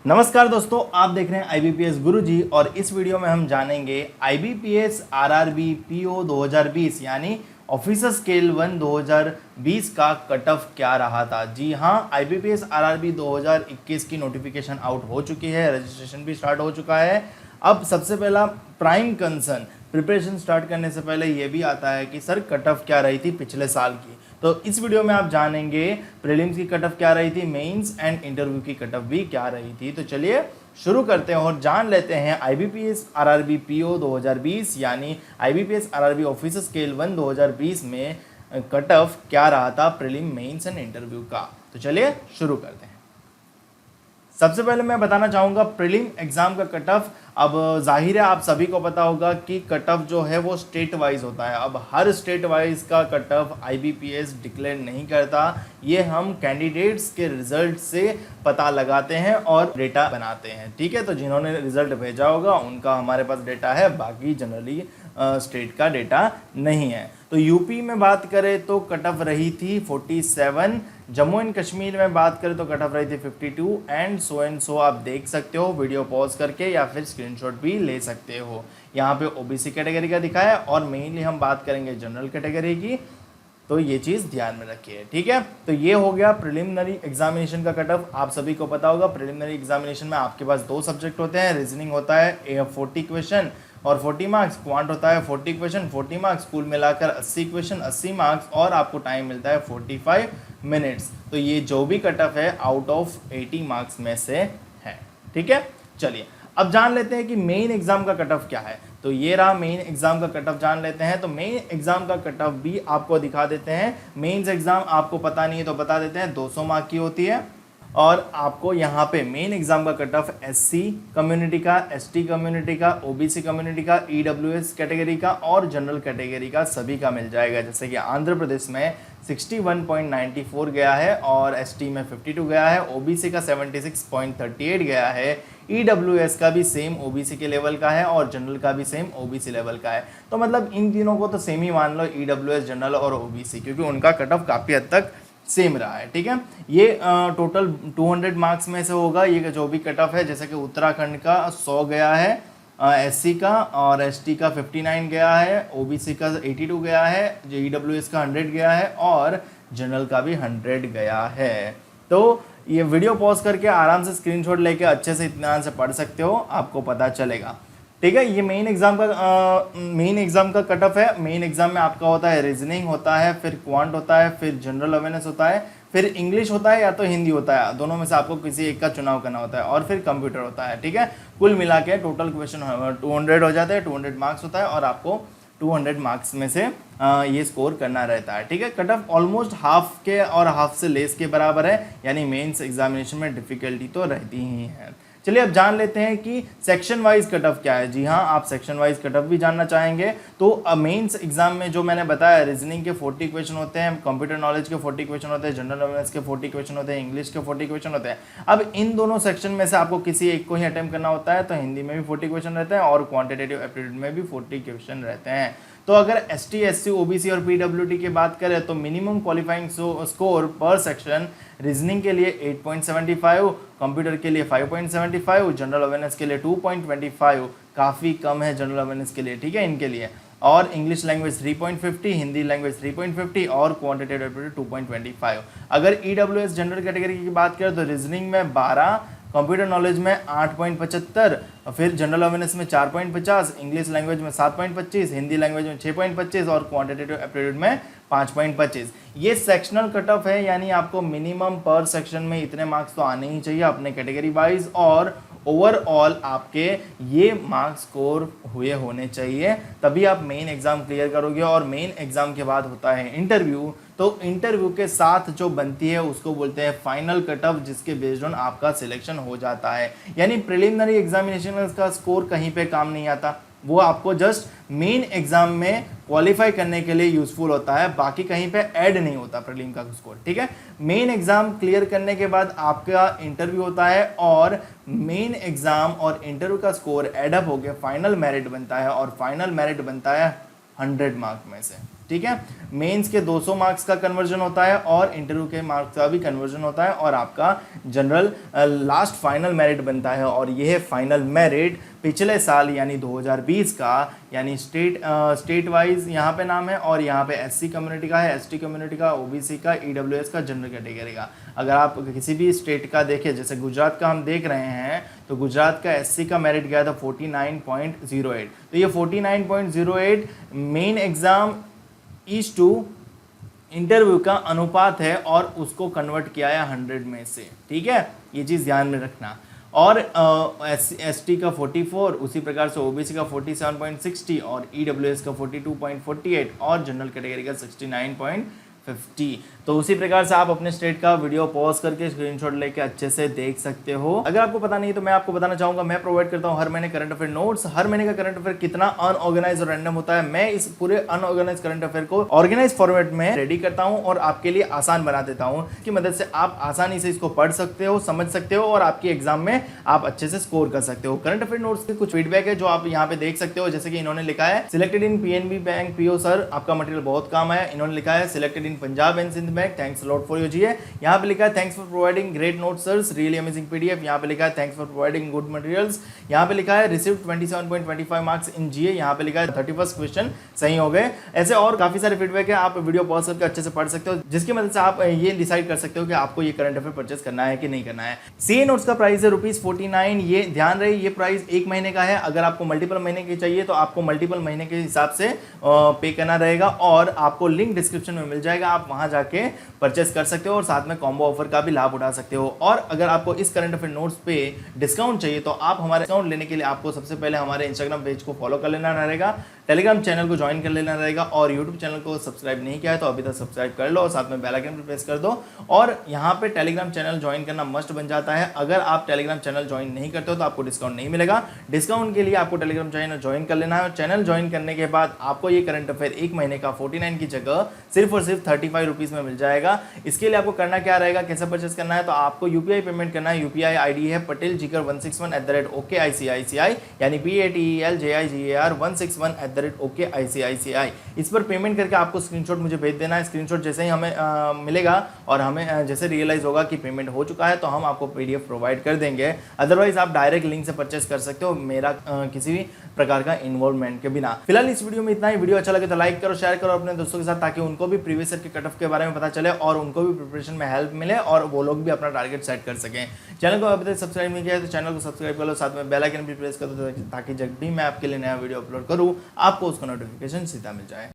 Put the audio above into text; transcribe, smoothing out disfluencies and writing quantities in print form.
नमस्कार दोस्तों, आप देख रहे हैं IBPS गुरुजी और इस वीडियो में हम जानेंगे IBPS RRB PO 2020 यानी ऑफिसर स्केल 1 2020 का कट ऑफ क्या रहा था। जी हाँ, IBPS RRB 2021 की नोटिफिकेशन आउट हो चुकी है, रजिस्ट्रेशन भी स्टार्ट हो चुका है। अब सबसे पहला प्राइम कंसर्न प्रिपरेशन स्टार्ट करने से पहले ये भी आता है कि सर कट ऑफ क्या रही थी पिछले साल की। तो इस वीडियो में आप जानेंगे प्रीलिम्स की कट ऑफ क्या रही थी, मेंस एंड इंटरव्यू की कट ऑफ भी क्या रही थी। तो चलिए शुरू करते हैं और जान लेते हैं IBPS RRB PO 2020 यानी IBPS RRB ऑफिसर स्केल 1 2020 में कट ऑफ क्या रहा था प्रीलिम, मेंस एंड इंटरव्यू का। तो चलिए शुरू करते हैं। सबसे पहले मैं बताना चाहूँगा प्रीलिम एग्जाम का कट ऑफ। अब जाहिर है आप सभी को पता होगा कि कट ऑफ जो है वो स्टेट वाइज होता है। अब हर स्टेट वाइज का कट ऑफ IBPS डिक्लेयर नहीं करता, ये हम कैंडिडेट्स के रिजल्ट से पता लगाते हैं और डेटा बनाते हैं। ठीक है, तो जिन्होंने रिजल्ट भेजा होगा उनका हमारे पास डेटा है, बाकी जनरली स्टेट का डेटा नहीं है। तो यूपी में बात करें तो कट ऑफ रही थी 47, जम्मू एंड कश्मीर में बात करें तो कट ऑफ रही थी 52 एंड सो आप देख सकते हो वीडियो पॉज करके या फिर स्क्रीनशॉट भी ले सकते हो। यहाँ पे OBC कैटेगरी का दिखा है और मेनली हम बात करेंगे जनरल कैटेगरी की, तो ये चीज़ ध्यान में रखिए। ठीक है, तो ये हो गया प्रिलिमिनरी एग्जामिनेशन का कट ऑफ। आप सभी को पता होगा प्रिलिमिनरी एग्जामिनेशन में आपके पास 2 सब्जेक्ट होते हैं, रीजनिंग होता है 40 क्वेश्चन और 40 मार्क्स, क्वांट होता है 40 क्वेश्चन 40 मार्क्स, कुल मिलाकर 80 क्वेश्चन 80 मार्क्स और आपको टाइम मिलता है 45 मिनट्स। तो ये जो भी कट ऑफ है आउट ऑफ 80 मार्क्स में से है। ठीक है, चलिए अब जान लेते हैं कि मेन एग्जाम का कट ऑफ क्या है। तो ये रहा मेन एग्जाम का कट ऑफ, जान लेते हैं। तो मेन एग्जाम का कट ऑफ भी आपको दिखा देते हैं। मेंस एग्जाम आपको पता नहीं है तो बता देते हैं, 200 मार्क की होती है और आपको यहाँ पे मेन एग्जाम का कट ऑफ SC कम्युनिटी का, ST कम्युनिटी का, OBC कम्युनिटी का, EWS कैटेगरी का और जनरल कैटेगरी का सभी का मिल जाएगा। जैसे कि आंध्र प्रदेश में 61.94 गया है और ST में 52 गया है, OBC का 76.38 गया है, EWS का भी सेम OBC के लेवल का है और जनरल का भी सेम OBC लेवल का है। तो मतलब इन तीनों को तो सेम ही मान लो, EWS, जनरल और OBC, क्योंकि उनका कट ऑफ काफ़ी हद तक सेम रहा है। ठीक है, ये टोटल 200 मार्क्स में से होगा ये जो भी कट ऑफ है। जैसे कि उत्तराखंड का 100 गया है, SC का और ST का 59 गया है, OBC का 82 गया है, EWS का 100 गया है और जनरल का भी 100 गया है। तो ये वीडियो पॉज करके आराम से स्क्रीनशॉट लेके अच्छे से इत्मीनान से पढ़ सकते हो, आपको पता चलेगा। ठीक है, ये मेन एग्जाम का कट ऑफ है। मेन एग्जाम में आपका होता है रीजनिंग होता है, फिर क्वांट होता है, फिर जनरल अवेयरनेस होता है, फिर इंग्लिश होता है या तो हिंदी होता है, दोनों में से आपको किसी एक का चुनाव करना होता है और फिर कंप्यूटर होता है। ठीक है, कुल मिला के टोटल क्वेश्चन 200 हो जाते हैं, 200 मार्क्स होता है और आपको 200 मार्क्स में से ये स्कोर करना रहता है। ठीक है, कट ऑफ ऑलमोस्ट हाफ के और हाफ से लेस के बराबर है, यानी मेंस एग्जामिनेशन में डिफिकल्टी तो रहती ही है। चलिए अब जान लेते हैं कि सेक्शन वाइज कट ऑफ क्या है। जी हाँ, आप सेक्शन वाइज कट ऑफ भी जानना चाहेंगे तो मेंस एग्जाम में जो मैंने बताया, रीजनिंग के 40 क्वेश्चन होते हैं, कंप्यूटर नॉलेज के 40 क्वेश्चन होते हैं, जनरल अवेयरनेस के 40 क्वेश्चन होते हैं, इंग्लिश के 40 क्वेश्चन होते हैं। अब इन दोनों सेक्शन में से आपको किसी एक को ही अटेम्प्ट करना होता है, तो हिंदी में भी 40 क्वेश्चन रहते हैं और क्वान्टिटेटिव एप्टीट्यूड में भी 40 क्वेश्चन रहते हैं। तो अगर ST, SC, OBC और PWD की बात करें तो मिनिमम क्वालिफाइंग स्कोर पर सेक्शन रीजनिंग के लिए 8.75, कंप्यूटर के लिए 5.75, जनरल अवेयरनेस के लिए 2.25, काफ़ी कम है जनरल अवेयरनेस के लिए। ठीक है, इनके लिए, और इंग्लिश लैंग्वेज 3.50, हिंदी लैंग्वेज 3.50 और क्वान्टिटेटिव एप्टीट्यूड 2.25। अगर EWS जनरल कैटेगरी की बात करें तो रीजनिंग में 12, कंप्यूटर नॉलेज में 8.75, फिर जनरल अवेयरनेस में 4.50, इंग्लिश लैंग्वेज में 7.25, हिंदी लैंग्वेज में 6.25 और क्वांटिटेटिव एप्टीट्यूड में 5.25। ये सेक्शनल कट ऑफ है, यानी आपको मिनिमम पर सेक्शन में इतने मार्क्स तो आने ही चाहिए अपने कैटेगरी वाइज, और ओवरऑल आपके ये मार्क्स स्कोर हुए होने चाहिए, तभी आप मेन एग्जाम क्लियर करोगे। और मेन एग्जाम के बाद होता है इंटरव्यू, तो इंटरव्यू के साथ जो बनती है उसको बोलते हैं फाइनल कट ऑफ, जिसके बेस्ड ऑन आपका सिलेक्शन हो जाता है। यानी प्रिलिमिनरी एग्जामिनेशन का स्कोर कहीं पे काम नहीं आता, वो आपको जस्ट मेन एग्जाम में क्वालिफाई करने के लिए यूजफुल होता है, बाकी कहीं पे ऐड नहीं होता प्रीलिम का स्कोर। ठीक है, मेन एग्जाम क्लियर करने के बाद आपका इंटरव्यू होता है और मेन एग्जाम और इंटरव्यू का स्कोर एड अप होकर फाइनल मेरिट बनता है और फाइनल मेरिट बनता है 100 मार्क में से। ठीक है। मेंस के 200 मार्क्स का कन्वर्जन होता है और इंटरव्यू के मार्क्स का भी कन्वर्जन होता है और आपका जनरल लास्ट फाइनल मेरिट बनता है। और यह फाइनल मेरिट पिछले साल यानी 2020 का, यानी स्टेट वाइज यहाँ पे नाम है और यहाँ पे एससी कम्युनिटी का है, एसटी कम्युनिटी का, ओबीसी का, ईडब्ल्यूएस का, जनरल कैटेगरी का। अगर आप किसी भी स्टेट का देखें, जैसे गुजरात का हम देख रहे हैं, तो गुजरात का एससी का मेरिट गया था 49.08। तो ये 49.08 main exam is to interview का अनुपात है और उसको कन्वर्ट किया है 100 में से, ठीक है, ये चीज़ ध्यान में रखना। और एसटी का 44, उसी प्रकार से ओबीसी का 47.60 और ईडब्ल्यूएस का 42.48 और जनरल कैटेगरी का 69.50। तो उसी प्रकार से आप अपने स्टेट का वीडियो पॉज करके स्क्रीनशॉट लेके अच्छे से देख सकते हो। अगर आपको पता नहीं तो मैं आपको बताना चाहूंगा, मैं प्रोवाइड करता हूं हर महीने करंट अफेयर नोट्स। हर महीने का करंट अफेयर कितना अनऑर्गेनाइज और रैंडम होता है, मैं इस पूरे अनऑर्गेनाइज करंट अफेयर को ऑर्गेनाइज फॉर्मेट में रेडी करता हूं और आपके लिए आसान बना देता हूं। इसकी मदद से आप आसानी से इसको पढ़ सकते हो, समझ सकते हो और आपके एग्जाम में आप अच्छे से स्कोर कर सकते हो। करंट अफेयर नोट्स के कुछ फीडबैक है जो आप यहाँ पे देख सकते हो, जैसे कि इन्होंने लिखा है selected in PNB bank PO sir, आपका मटेरियल बहुत काम है। इन्होंने लिखा है selected in Punjab and Sindh bank, thanks lot for your GA. यहाँ पे लिखा है thanks for providing great notes sir, really amazing PDF. यहाँ पे लिखा है thanks for providing good materials. यहाँ पे लिखा है रिसीव्ड 27.25 मार्क्स इन जीए। यहाँ पे लिखा है 31st क्वेश्चन सही हो गए। ऐसे और काफी सारे फीडबैक है, आप वीडियो पॉज करके अच्छे से पढ़ सकते हो, जिसकी मदद से आप ये डिसाइड कर सकते हो कि आपको ये करंट अफेयर परचेस करना है कि नहीं करना है। सीए नोट्स का प्राइस है ₹49। ये ध्यान रहे, ये प्राइस 1 महीने का है। अगर आपको मल्टीपल महीने की चाहिए तो आपको मल्टीपल महीने के हिसाब से पे करना रहेगा और आपको लिंक डिस्क्रिप्शन में मिल जाएगा, आप वहां जाके परचेस कर सकते हो और साथ में कॉम्बो ऑफर का भी लाभ उठा सकते हो। और अगर आपको इस करंट अफेयर नोट्स पे डिस्काउंट चाहिए तो आप हमारे डिस्काउंट लेने के लिए आपको सबसे पहले हमारे इंस्टाग्राम पेज को फॉलो कर लेना रहेगा, टेलीग्राम चैनल को ज्वाइन कर लेना रहेगा और यूट्यूब चैनल को सब्सक्राइब नहीं किया है तो अभी तक सब्सक्राइब कर लो और साथ में बेल आइकन पर प्रेस कर दो। और यहाँ पे टेलीग्राम चैनल ज्वाइन करना मस्ट बन जाता है। अगर आप टेलीग्राम चैनल ज्वाइन नहीं करते हो तो आपको डिस्काउंट नहीं मिलेगा। डिस्काउंट के लिए आपको टेलीग्राम चैनल ज्वाइन कर लेना है और चैनल ज्वाइन करने के बाद आपको ये करंट अफेयर 1 महीने का 49 की जगह सिर्फ और सिर्फ 35 रुपीज में मिल जाएगा। इसके लिए आपको करना क्या रहेगा, कैसे परचेस करना है, तो आपको यूपीआई पेमेंट करना है। यूपीआई आईडी है patel.jigar161@OKICICI, यानी PATELJIGAR161@OKICICI। इस पर पेमेंट करके आपको स्क्रीनशॉट मुझे भेज देना है। स्क्रीनशॉट जैसे ही हमें मिलेगा और हमें जैसे रियलाइज होगा कि पेमेंट हो चुका है तो हम आपको पीडीएफ प्रोवाइड कर देंगे। अदरवाइज आप डायरेक्ट लिंक से परचेस कर सकते हो, मेरा किसी भी प्रकार का इन्वॉल्वमेंट के बिना। फिलहाल इस वीडियो में इतना ही। वीडियो अच्छा लगे तो लाइक करो, शेयर करो अपने दोस्तों के साथ, ताकि उनको भी प्रीवियस ईयर के कट ऑफ के बारे में पता चले और उनको भी प्रिपरेशन में हेल्प मिले और वो लोग भी अपना टारगेट सेट कर सकें। चैनल को अभी तक सब्सक्राइब नहीं किया है तो चैनल को सब्सक्राइब कर लो, साथ में बेल आइकन भी प्रेस कर दो ताकि जब भी मैं आपके लिए नया वीडियो अपलोड करूँ आपको उसका नोटिफिकेशन सीधा मिल जाए।